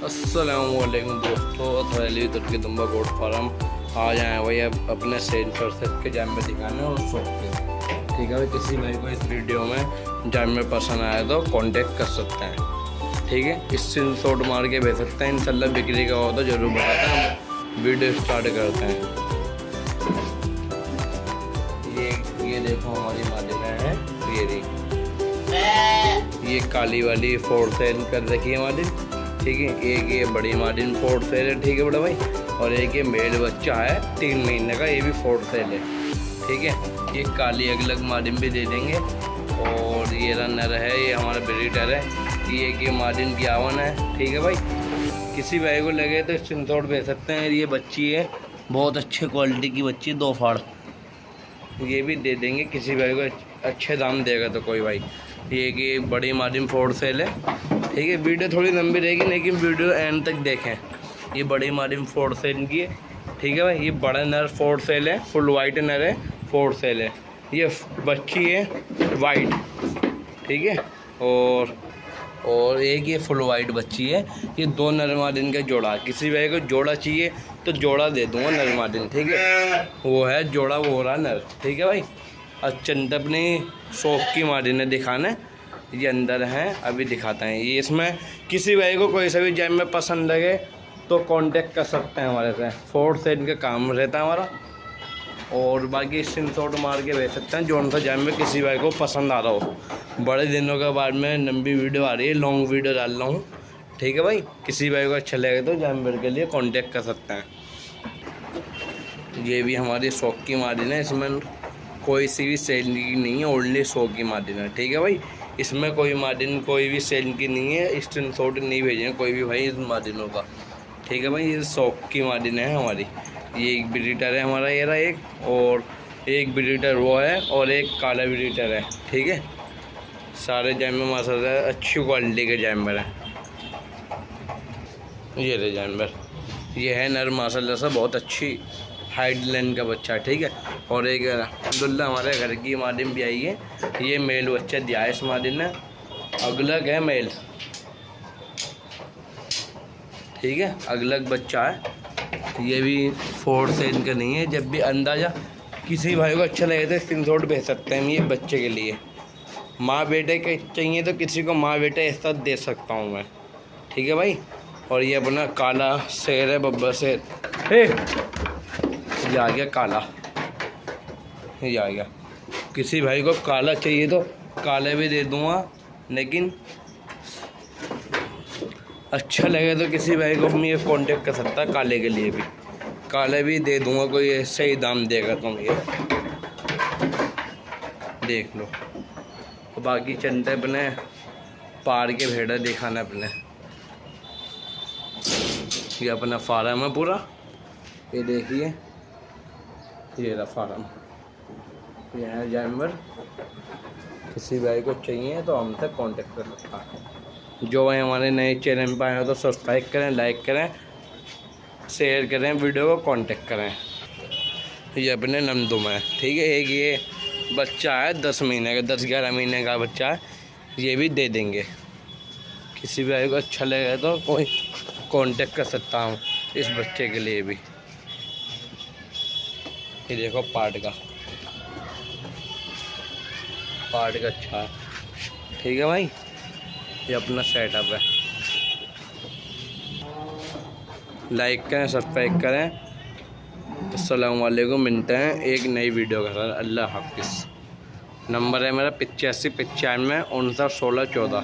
अस्सलामुअलैकुम दोस्तों, थैली तुर्की दुम्बा गोट फार्म आ जाए भाई अब अपने सेंटर से के जानवर दिखाने और शॉप के। ठीक है भाई, किसी भाई को इस वीडियो में जानवर पसंद आया तो कांटेक्ट कर सकते हैं। ठीक है, इस स्क्रीनशॉट मार के भेज सकते हैं। इंशाल्लाह बिक्री का हो तो ज़रूर बताते हैं। वीडियो स्टार्ट करते हैं। ये देखो हमारी मादिना है, ये काली वाली 4 सेल कर रखी है मादिन। ठीक है, एक ये बड़ी मार्जिन 4 सेल है। ठीक है बड़ा भाई, और एक ये मेल बच्चा है 3 महीने का, ये भी 4 सेल है। ठीक है, ये काली अलग मार्जिन भी दे देंगे। और ये रनर है, ये हमारा ब्रीडर है। ये मार्जिन 51 है। ठीक है भाई, किसी भाई को लगे तो स्क्रीनशॉट भेज सकते हैं। ये बच्ची है, बहुत अच्छे क्वालिटी की बच्ची, 2 फाड़, ये भी दे देंगे किसी भाई को अच्छे दाम देगा तो कोई भाई। ये कि बड़ी मार्जिन 4 सेल है। ठीक है, वीडियो थोड़ी लंबी रहेगी लेकिन वीडियो एंड तक देखें। ये बड़ी मार्जिन 4 सेल की है। ठीक है भाई, ये बड़ा नर 4 सेल है, फुल वाइट नर है, 4 सेल है। ये बच्ची है वाइट। ठीक है, और एक ये फुल वाइट बच्ची है। ये 2 नर मार्जिन का जोड़ा। किसी भाई को जोड़ा चाहिए तो जोड़ा दे दूँगा नर मार्जिन। ठीक है, वो है जोड़ा, वो हो रहा नर। ठीक है भाई, चंद अपनी शौक की मार्जिन है दिखाने। ये अंदर हैं, अभी दिखाते हैं। ये इसमें किसी भाई को कोई सा भी जैम में पसंद लगे तो कांटेक्ट कर सकते हैं हमारे से। 4 सेल का काम रहता है हमारा। और बाकी स्क्रीनशॉट मार के भेज सकते हैं जो सा जैम में किसी भाई को पसंद आ रहा हो। बड़े दिनों के बाद में लंबी वीडियो आ रही है, लॉन्ग वीडियो डाल रहा हूँ। ठीक है भाई, किसी भाई को अच्छा लगे तो जानवर के लिए कॉन्टेक्ट कर सकते हैं। ये भी हमारी शौक की मार्जिन है, इसमें कोई सी भी सेल की नहीं है, ओनली शौक की मार्जिन है। ठीक है भाई, इसमें कोई मार्जिन कोई भी सेल की नहीं है। स्क्रीनशॉट नहीं भेजें कोई भी भाई इस मार्जिनों का। ठीक है भाई, ये शौक की मार्जिन है हमारी। ये एक ब्रीडर है हमारा, ये रहा एक, और एक ब्रीडर वो है, और एक काला ब्रीडर है। ठीक है, सारे जानवर माशाल्लाह अच्छी क्वालिटी के जानवर हैं। ये रहे जानवर, ये है नर माशाल्लाह से बहुत अच्छी हाइट लाइन का बच्चा। ठीक है, और एक अब्दुल्ला हमारे घर की मार्जिन भी आई है। ये मेल बच्चा दिया है इस मार्जिन ने, अगलग है मेल। ठीक है, अगलग बच्चा है। ये भी 4 सेल का नहीं है। जब भी अंदाज़ा किसी भाई को अच्छा लगे तो स्क्रीनशॉट भेज सकते हैं। ये बच्चे के लिए माँ बेटे के चाहिए तो किसी को माँ बेटे ऐसा दे सकता हूँ मैं। ठीक है भाई, और ये अपना काला शेर है, बब्बर शेर। ये आ गया काला, ये आ गया। किसी भाई को काला चाहिए तो काले भी दे दूँगा, लेकिन अच्छा लगे तो किसी भाई को मैं कांटेक्ट कर सकता है। काले के लिए भी काले भी दे दूँगा, कोई सही दाम देगा तो ये देख लो। तो बाकी चलते अपने पार के भेड़ा दिखाना अपने। ये अपना फार्म है पूरा, ये देखिए, ये रहा फार्म। ये है जानवर, किसी भाई को चाहिए तो हमसे कांटेक्ट कर सकता है। जो भाई हमारे नए चैनल पर आए हो तो सब्सक्राइब करें, लाइक करें, शेयर करें, वीडियो को कांटेक्ट करें। ये अपने नमदुम है। ठीक है, एक ये बच्चा है 10 महीने का, 10-11 महीने का बच्चा है। ये भी दे देंगे, किसी भाई को अच्छा लगे तो कोई कांटेक्ट कर सकता हूँ इस बच्चे के लिए भी। ये देखो पार्ट का अच्छा है। ठीक है भाई, ये अपना सेटअप है। लाइक करें, सब्सक्राइब करें। अस्सलाम वालेकुम, मिलते हैं एक नई वीडियो के साथ। अल्लाह हाफिज़। नंबर है मेरा 85 95 59 16 14।